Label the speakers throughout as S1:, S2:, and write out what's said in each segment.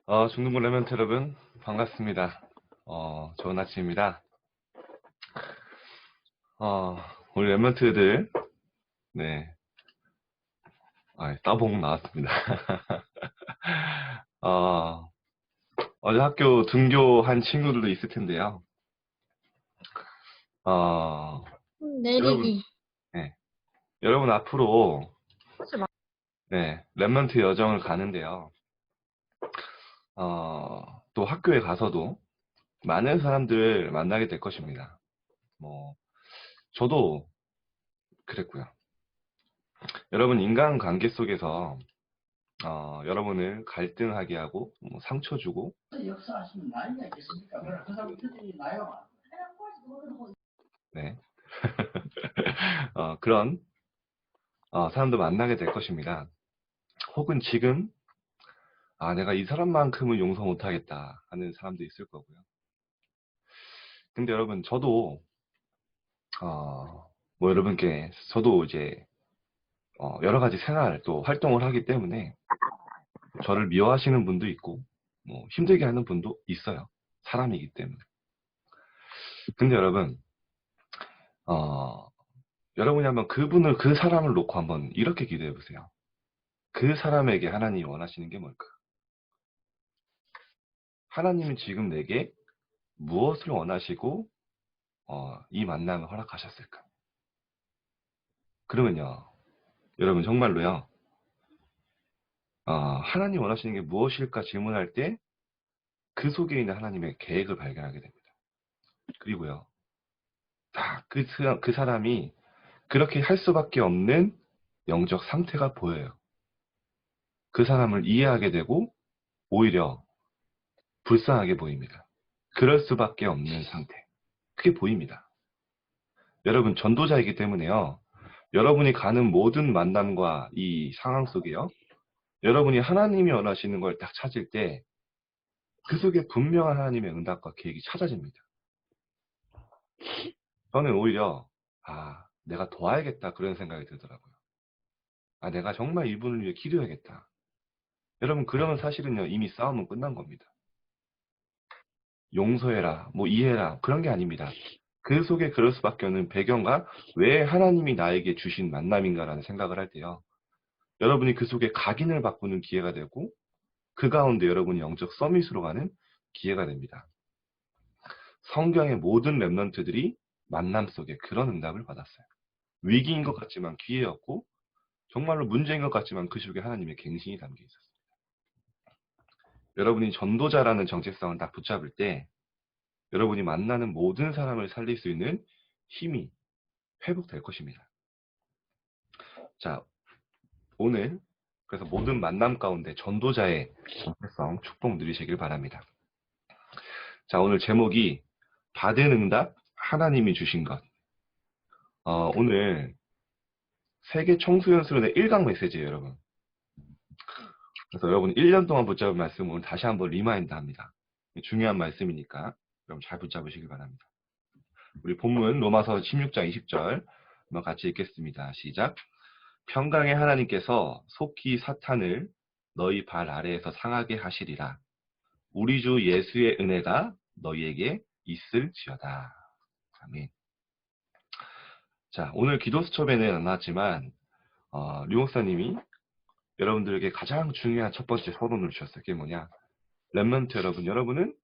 S1: 중등부 레멘트 여러분, 반갑습니다. 좋은 아침입니다. 어, 우리 레멘트들, 네, 따봉 나왔습니다. 어, 어제 학교 등교한 친구들도 있을 텐데요. 어, 여러분,
S2: 내리기.
S1: 네, 여러분 앞으로,
S2: 하지 마.
S1: 네, 랩런트 여정을 가는데요. 또 학교에 가서도 많은 사람들을 만나게 될 것입니다. 뭐, 저도 그랬고요. 여러분 인간관계 속에서 여러분을 갈등하게 하고 상처 주고
S3: 역사하시면 나이가 있겠습니까? 그러나 그 사람 표정이 나요.
S1: 네. 그런 사람도 만나게 될 것입니다. 혹은 지금 내가 이 사람만큼은 용서 못하겠다 하는 사람도 있을 거고요. 근데 여러분 저도 뭐 여러분께 저도 이제 여러 가지 생활 또 활동을 하기 때문에 저를 미워하시는 분도 있고 뭐 힘들게 하는 분도 있어요. 사람이기 때문에. 근데 여러분 여러분이 한번 그 사람을 놓고 한번 이렇게 기도해 보세요. 그 사람에게 하나님이 원하시는 게 뭘까? 하나님은 지금 내게 무엇을 원하시고 이 만남을 허락하셨을까? 그러면요, 여러분 정말로요, 하나님 원하시는 게 무엇일까 질문할 때 그 속에 있는 하나님의 계획을 발견하게 됩니다. 그리고요, 그 사람이 그렇게 할 수밖에 없는 영적 상태가 보여요. 그 사람을 이해하게 되고 오히려 불쌍하게 보입니다. 그럴 수밖에 없는 상태. 그게 보입니다. 여러분 전도자이기 때문에요. 여러분이 가는 모든 만남과 이 상황 속에요. 여러분이 하나님이 원하시는 걸 딱 찾을 때 그 속에 분명한 하나님의 응답과 계획이 찾아집니다. 저는 오히려 내가 도와야겠다 그런 생각이 들더라고요. 내가 정말 이분을 위해 기도해야겠다. 여러분 그러면 사실은요 이미 싸움은 끝난 겁니다. 용서해라, 뭐 이해해라 그런 게 아닙니다. 그 속에 그럴 수밖에 없는 배경과 왜 하나님이 나에게 주신 만남인가라는 생각을 할 때요. 여러분이 그 속에 각인을 바꾸는 기회가 되고 그 가운데 여러분이 영적 서밋으로 가는 기회가 됩니다. 성경의 모든 랩런트들이 만남 속에 그런 응답을 받았어요. 위기인 것 같지만 기회였고 정말로 문제인 것 같지만 그 속에 하나님의 갱신이 담겨 있었어요. 여러분이 전도자라는 정체성을 딱 붙잡을 때 여러분이 만나는 모든 사람을 살릴 수 있는 힘이 회복될 것입니다. 자, 오늘 그래서 모든 만남 가운데 전도자의 정체성 축복 누리시길 바랍니다. 자, 오늘 제목이 받은 응답 하나님이 주신 것. 오늘 세계 청소년수련의 1강 메시지예요, 여러분. 그래서 여러분 1년 동안 붙잡은 말씀 오늘 다시 한번 리마인드 합니다. 중요한 말씀이니까 여러분 잘 붙잡으시길 바랍니다. 우리 본문 로마서 16장 20절 한번 같이 읽겠습니다. 시작. 평강의 하나님께서 속히 사탄을 너희 발 아래에서 상하게 하시리라. 우리 주 예수의 은혜가 너희에게 있을지어다. 아멘. 자, 오늘 기도 수첩에는 안 나왔지만 류 목사님이 여러분들에게 가장 중요한 첫 번째 서론을 주셨어요. 그게 뭐냐? 랩런트 여러분, 여러분은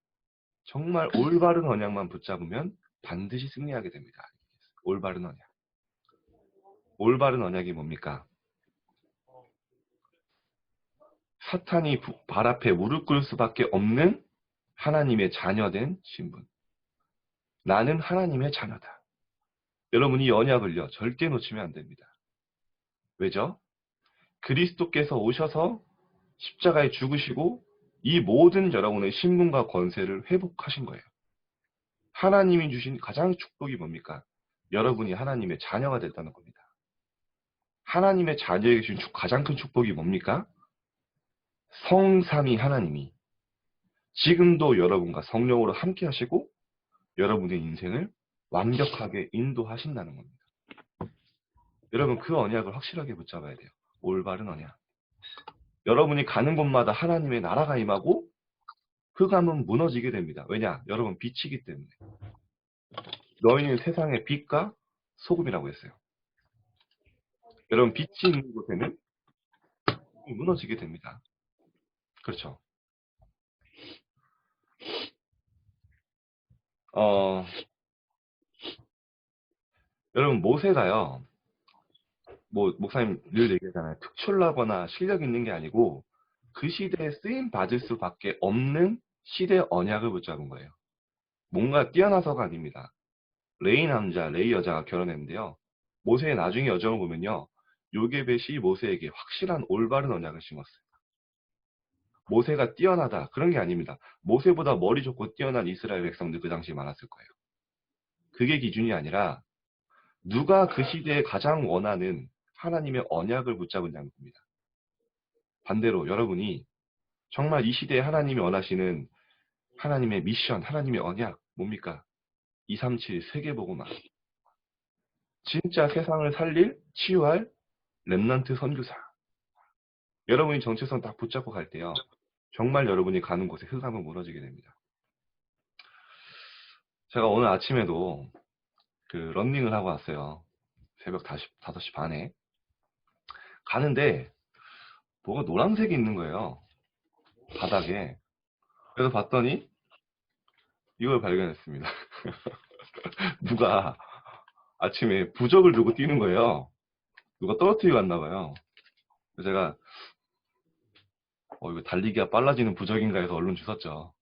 S1: 정말 올바른 언약만 붙잡으면 반드시 승리하게 됩니다. 올바른 언약. 올바른 언약이 뭡니까? 사탄이 발 앞에 무릎 꿇을 수밖에 없는 하나님의 자녀된 신분. 나는 하나님의 자녀다. 여러분 이 언약을요 절대 놓치면 안 됩니다. 왜죠? 그리스도께서 오셔서 십자가에 죽으시고 이 모든 여러분의 신분과 권세를 회복하신 거예요. 하나님이 주신 가장 축복이 뭡니까? 여러분이 하나님의 자녀가 됐다는 겁니다. 하나님의 자녀에게 주신 가장 큰 축복이 뭡니까? 성삼위 하나님이 지금도 여러분과 성령으로 함께 하시고 여러분의 인생을 완벽하게 인도하신다는 겁니다. 여러분 그 언약을 확실하게 붙잡아야 돼요. 올바른 언약. 여러분이 가는 곳마다 하나님의 나라가 임하고 흑암은 무너지게 됩니다. 왜냐? 여러분 빛이기 때문에. 너희는 세상의 빛과 소금이라고 했어요. 여러분 빛이 있는 곳에는 무너지게 됩니다. 그렇죠. 여러분 모세가요. 목사님 늘 얘기하잖아요. 특출나거나 실력 있는 게 아니고 그 시대에 쓰임 받을 수밖에 없는 시대 언약을 붙잡은 거예요. 뭔가 뛰어나서가 아닙니다. 레이 남자, 레이 여자가 결혼했는데요. 모세의 나중의 여정을 보면요. 요게벳이 모세에게 확실한 올바른 언약을 심었어요. 모세가 뛰어나다 그런 게 아닙니다. 모세보다 머리 좋고 뛰어난 이스라엘 백성들 그 당시에 많았을 거예요. 그게 기준이 아니라 누가 그 시대에 가장 원하는 하나님의 언약을 붙잡은냐는 겁니다. 반대로 여러분이 정말 이 시대에 하나님이 원하시는 하나님의 미션, 하나님의 언약 뭡니까? 237 세계복음화. 진짜 세상을 살릴, 치유할 렘넌트 선교사. 여러분이 정체성 딱 붙잡고 갈 때요. 정말 여러분이 가는 곳에 흑암은 무너지게 됩니다. 제가 오늘 아침에도 그 런닝을 하고 왔어요. 새벽 5시 반에. 가는데 뭐가 노란색이 있는 거예요. 바닥에. 그래서 봤더니 이걸 발견했습니다. 누가 아침에 부적을 들고 뛰는 거예요. 누가 떨어뜨리고 갔나 봐요. 그래서 제가 이거 달리기가 빨라지는 부적인가 해서 얼른 주웠죠.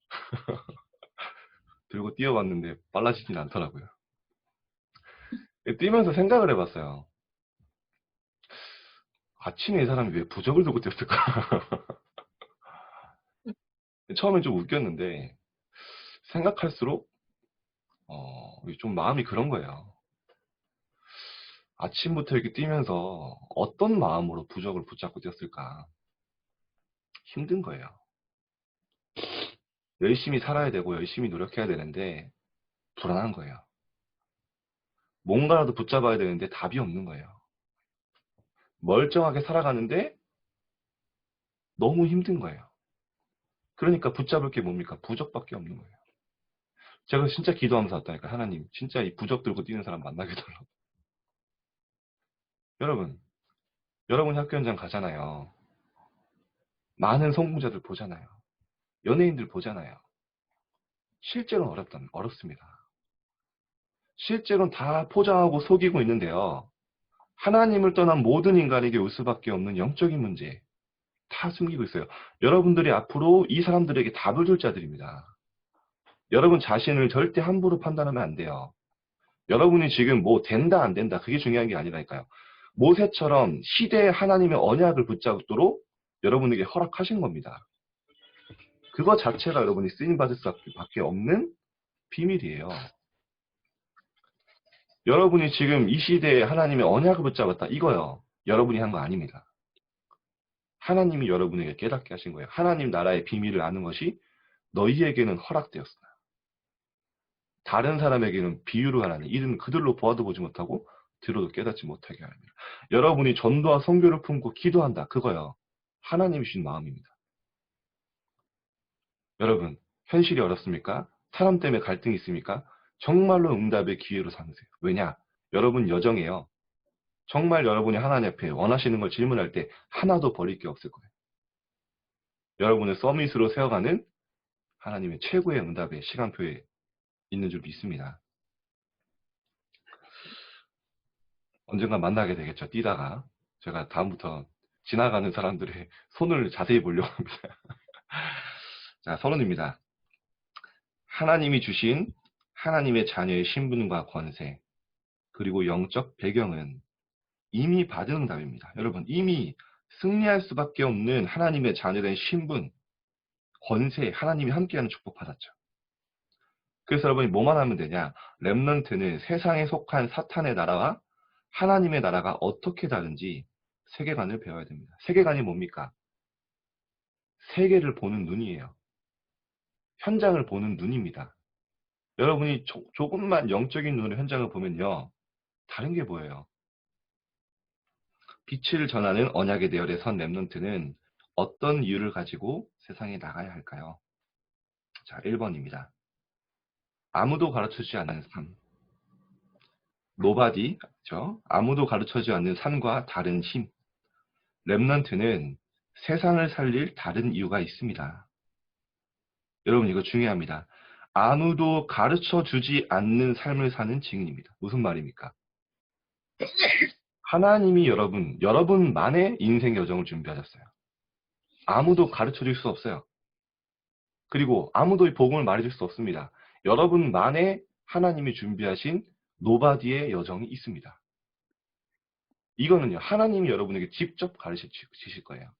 S1: 들고 뛰어봤는데 빨라지진 않더라고요. 뛰면서 생각을 해봤어요. 아침에 이 사람이 왜 부적을 들고 뛰었을까? 처음엔 좀 웃겼는데 생각할수록 좀 마음이 그런 거예요. 아침부터 이렇게 뛰면서 어떤 마음으로 부적을 붙잡고 뛰었을까? 힘든 거예요. 열심히 살아야 되고 열심히 노력해야 되는데 불안한 거예요. 뭔가라도 붙잡아야 되는데 답이 없는 거예요. 멀쩡하게 살아가는데 너무 힘든 거예요. 그러니까 붙잡을 게 뭡니까? 부적밖에 없는 거예요. 제가 진짜 기도하면서 왔다니까. 하나님, 진짜 이 부적 들고 뛰는 사람 만나게 해달라고. 여러분 학교 현장 가잖아요. 많은 성공자들 보잖아요. 연예인들 보잖아요. 실제로는 어렵습니다. 실제로는 다 포장하고 속이고 있는데요. 하나님을 떠난 모든 인간에게 올 수밖에 없는 영적인 문제 다 숨기고 있어요. 여러분들이 앞으로 이 사람들에게 답을 줄 자들입니다. 여러분 자신을 절대 함부로 판단하면 안 돼요. 여러분이 지금 뭐 된다 안 된다 그게 중요한 게 아니라니까요. 모세처럼 시대의 하나님의 언약을 붙잡도록 여러분에게 허락하신 겁니다. 그거 자체가 여러분이 쓰임받을 수밖에 없는 비밀이에요. 여러분이 지금 이 시대에 하나님의 언약을 붙잡았다 이거요. 여러분이 한 거 아닙니다. 하나님이 여러분에게 깨닫게 하신 거예요. 하나님 나라의 비밀을 아는 것이 너희에게는 허락되었으나 다른 사람에게는 비유로 하나니 이는 그들로 보아도 보지 못하고 들어도 깨닫지 못하게 하느니라. 여러분이 전도와 선교를 품고 기도한다. 그거요. 하나님이 주신 마음입니다. 여러분 현실이 어렵습니까? 사람 때문에 갈등이 있습니까? 정말로 응답의 기회로 삼으세요. 왜냐? 여러분 여정에요. 정말 여러분이 하나님 앞에 원하시는 걸 질문할 때 하나도 버릴 게 없을 거예요. 여러분을 서밋으로 세워가는 하나님의 최고의 응답의 시간표에 있는 줄 믿습니다. 언젠가 만나게 되겠죠. 뛰다가. 제가 다음부터 지나가는 사람들의 손을 자세히 보려고 합니다. 자, 서론입니다. 하나님이 주신 하나님의 자녀의 신분과 권세, 그리고 영적 배경은 이미 받은 응답입니다. 여러분, 이미 승리할 수밖에 없는 하나님의 자녀된 신분, 권세, 하나님이 함께하는 축복 받았죠. 그래서 여러분이 뭐만 하면 되냐? 렘넌트는 세상에 속한 사탄의 나라와 하나님의 나라가 어떻게 다른지 세계관을 배워야 됩니다. 세계관이 뭡니까? 세계를 보는 눈이에요. 현장을 보는 눈입니다. 여러분이 조금만 영적인 눈으로 현장을 보면요. 다른 게 보여요. 빛을 전하는 언약의 대열에 선 렘넌트는 어떤 이유를 가지고 세상에 나가야 할까요? 자, 1번입니다. 아무도 가르쳐주지 않는 삶. Nobody, 그렇죠? 아무도 가르쳐주지 않는 삶과 다른 힘. 렘넌트는 세상을 살릴 다른 이유가 있습니다. 여러분 이거 중요합니다. 아무도 가르쳐주지 않는 삶을 사는 증인입니다. 무슨 말입니까? 하나님이 여러분만의 인생 여정을 준비하셨어요. 아무도 가르쳐줄 수 없어요. 그리고 아무도 이 복음을 말해줄 수 없습니다. 여러분만의 하나님이 준비하신 노바디의 여정이 있습니다. 이거는요, 하나님이 여러분에게 직접 가르쳐 주실 거예요.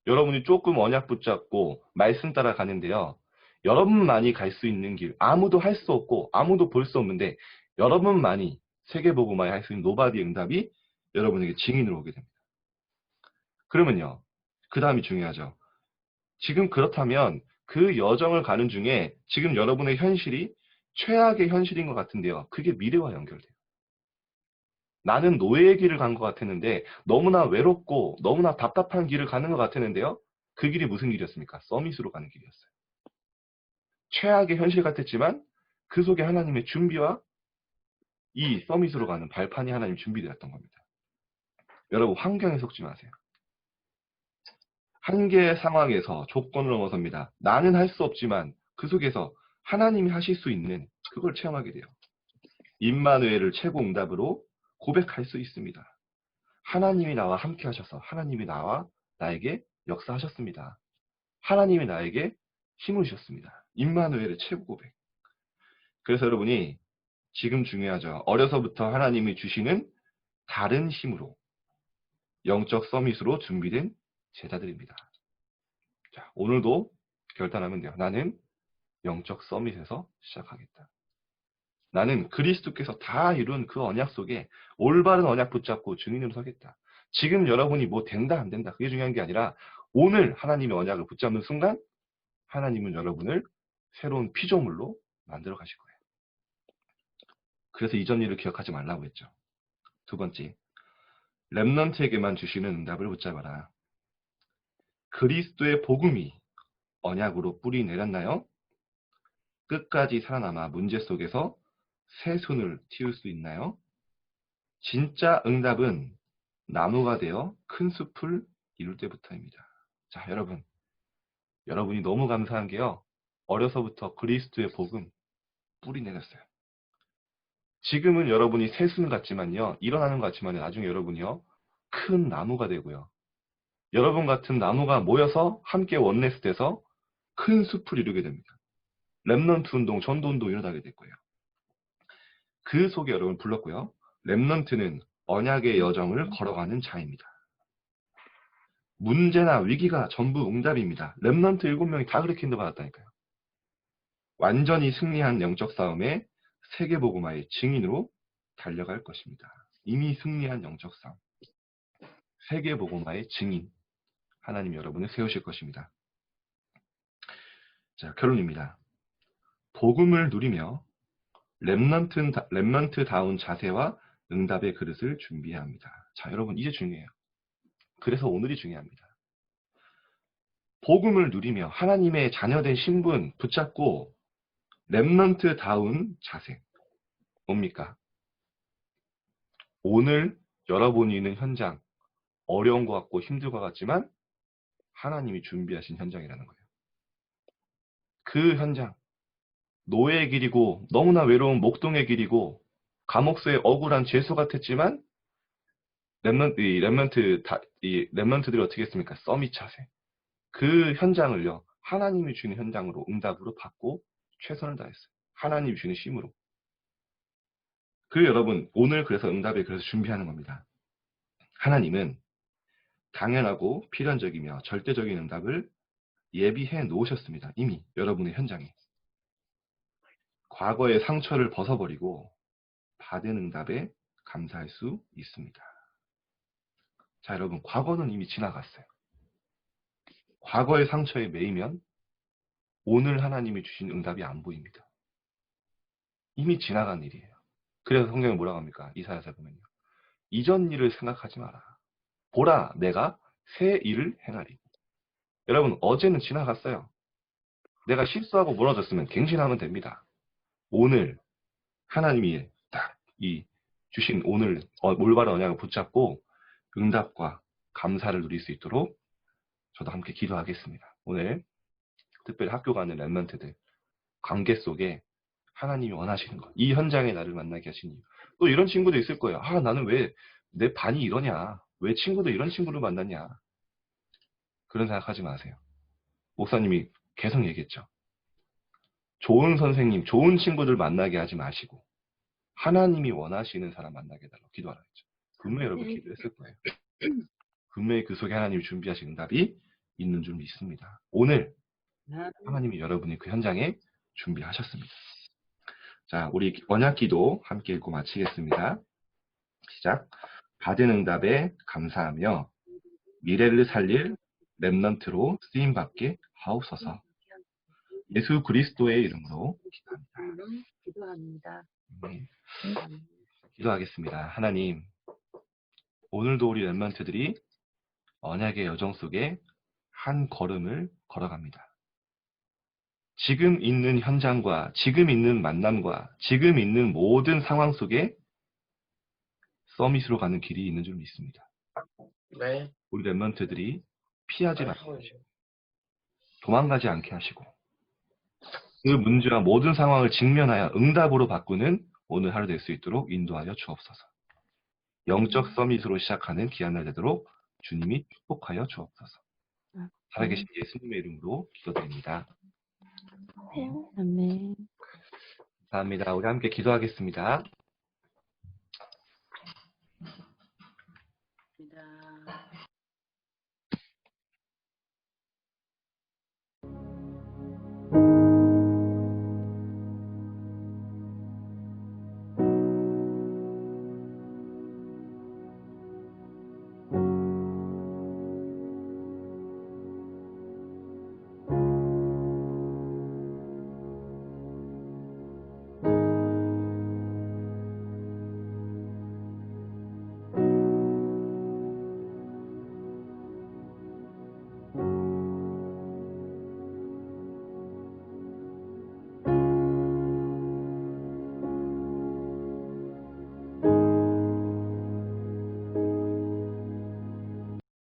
S1: 여러분이 조금 언약 붙잡고 말씀 따라 가는데요. 여러분만이 갈 수 있는 길, 아무도 할 수 없고 아무도 볼 수 없는데 여러분만이 세계복음화에 할 수 있는 노바디의 응답이 여러분에게 증인으로 오게 됩니다. 그러면요, 그 다음이 중요하죠. 지금 그렇다면 그 여정을 가는 중에 지금 여러분의 현실이 최악의 현실인 것 같은데요. 그게 미래와 연결돼요. 나는 노예의 길을 간 것 같았는데 너무나 외롭고 너무나 답답한 길을 가는 것 같았는데요. 그 길이 무슨 길이었습니까? 서밋으로 가는 길이었어요. 최악의 현실 같았지만 그 속에 하나님의 준비와 이 서밋으로 가는 발판이 하나님 준비되었던 겁니다. 여러분 환경에 속지 마세요. 한계의 상황에서 조건을 넘어섭니다. 나는 할 수 없지만 그 속에서 하나님이 하실 수 있는 그걸 체험하게 돼요. 임마누엘을 최고 응답으로 고백할 수 있습니다. 하나님이 나와 함께 하셔서 하나님이 나와 나에게 역사하셨습니다. 하나님이 나에게 힘을 주셨습니다. 임마누엘의 최고 고백. 그래서 여러분이 지금 중요하죠. 어려서부터 하나님이 주시는 다른 힘으로 영적 서밋으로 준비된 제자들입니다. 자, 오늘도 결단하면 돼요. 나는 영적 서밋에서 시작하겠다. 나는 그리스도께서 다 이룬 그 언약 속에 올바른 언약 붙잡고 증인으로 서겠다. 지금 여러분이 뭐 된다 안 된다 그게 중요한 게 아니라 오늘 하나님의 언약을 붙잡는 순간 하나님은 여러분을 새로운 피조물로 만들어 가실 거예요. 그래서 이전 일을 기억하지 말라고 했죠. 두 번째, 렘넌트에게만 주시는 응답을 붙잡아라. 그리스도의 복음이 언약으로 뿌리 내렸나요? 끝까지 살아남아 문제 속에서 새순을 틔울 수 있나요? 진짜 응답은 나무가 되어 큰 숲을 이룰 때부터입니다. 자, 여러분이 너무 감사한 게요. 어려서부터 그리스도의 복음 뿌리 내렸어요. 지금은 여러분이 새순 같지만요. 일어나는 것 같지만요. 나중에 여러분이요. 큰 나무가 되고요. 여러분 같은 나무가 모여서 함께 원네스돼서 큰 숲을 이루게 됩니다. 렘넌트 운동, 전도 운동 일어나게 될 거예요. 그 속에 여러분 불렀고요. 렘넌트는 언약의 여정을 걸어가는 자입니다. 문제나 위기가 전부 응답입니다. 렘넌트 7명이 다 그렇게 인도받았다니까요. 완전히 승리한 영적 싸움에 세계복음화의 증인으로 달려갈 것입니다. 이미 승리한 영적 싸움, 세계복음화의 증인, 하나님 여러분을 세우실 것입니다. 자, 결론입니다. 복음을 누리며 렘넌트다운 자세와 응답의 그릇을 준비해야 합니다. 자, 여러분 이제 중요해요. 그래서 오늘이 중요합니다. 복음을 누리며 하나님의 자녀된 신분 붙잡고 렘넌트다운 자세. 뭡니까? 오늘 여러분이 있는 현장, 어려운 것 같고 힘들 것 같지만 하나님이 준비하신 현장이라는 거예요. 그 현장, 노예의 길이고 너무나 외로운 목동의 길이고 감옥서의 억울한 죄수 같았지만 렘넌트들이 어떻게 했습니까? 서밋 자세. 그 현장을요, 하나님이 주는 현장으로 응답으로 받고 최선을 다했어요. 하나님이 주는 힘으로. 여러분, 오늘 그래서 응답에 그래서 준비하는 겁니다. 하나님은 당연하고 필연적이며 절대적인 응답을 예비해 놓으셨습니다. 이미 여러분의 현장에. 과거의 상처를 벗어버리고 받은 응답에 감사할 수 있습니다. 자, 여러분, 과거는 이미 지나갔어요. 과거의 상처에 매이면 오늘 하나님이 주신 응답이 안 보입니다. 이미 지나간 일이에요. 그래서 성경에 뭐라고 합니까? 이사야서 보면요. 이전 일을 생각하지 마라. 보라, 내가 새 일을 행하리. 여러분, 어제는 지나갔어요. 내가 실수하고 무너졌으면 갱신하면 됩니다. 오늘 하나님이 딱 이 주신 오늘 올바른 언약을 붙잡고 응답과 감사를 누릴 수 있도록 저도 함께 기도하겠습니다. 오늘 특별히 학교 가는 랩런트들 관계 속에 하나님이 원하시는 것, 이 현장에 나를 만나게 하신 이유. 또 이런 친구도 있을 거예요. 나는 왜 내 반이 이러냐? 왜 친구도 이런 친구를 만났냐? 그런 생각하지 마세요. 목사님이 계속 얘기했죠. 좋은 선생님, 좋은 친구들 만나게 하지 마시고 하나님이 원하시는 사람 만나게 해달라고 기도하라 했죠. 분명히 여러분 기도했을 거예요. 분명히 그 속에 하나님이 준비하신 응답이 있는 줄 믿습니다. 오늘 하나님이 여러분이 그 현장에 준비하셨습니다. 자, 우리 언약기도 함께 읽고 마치겠습니다. 시작. 받은 응답에 감사하며 미래를 살릴 렘넌트로 쓰임받게 하옵소서. 예수 그리스도의 이름으로
S2: 기도합니다.
S1: 네. 기도하겠습니다. 하나님, 오늘도 우리 렘넌트들이 언약의 여정 속에 한 걸음을 걸어갑니다. 지금 있는 현장과 지금 있는 만남과 지금 있는 모든 상황 속에 서밋으로 가는 길이 있는 줄 믿습니다.
S4: 네.
S1: 우리 렘넌트들이 피하지 말게 하시고 도망가지 않게 하시고 그 문제와 모든 상황을 직면하여 응답으로 바꾸는 오늘 하루 될 수 있도록 인도하여 주옵소서. 영적 서밋으로 시작하는 귀한 날 되도록 주님이 축복하여 주옵소서. 살아계신 예수님의 이름으로 기도드립니다.
S2: 아멘.
S1: 감사합니다. 우리 함께 기도하겠습니다.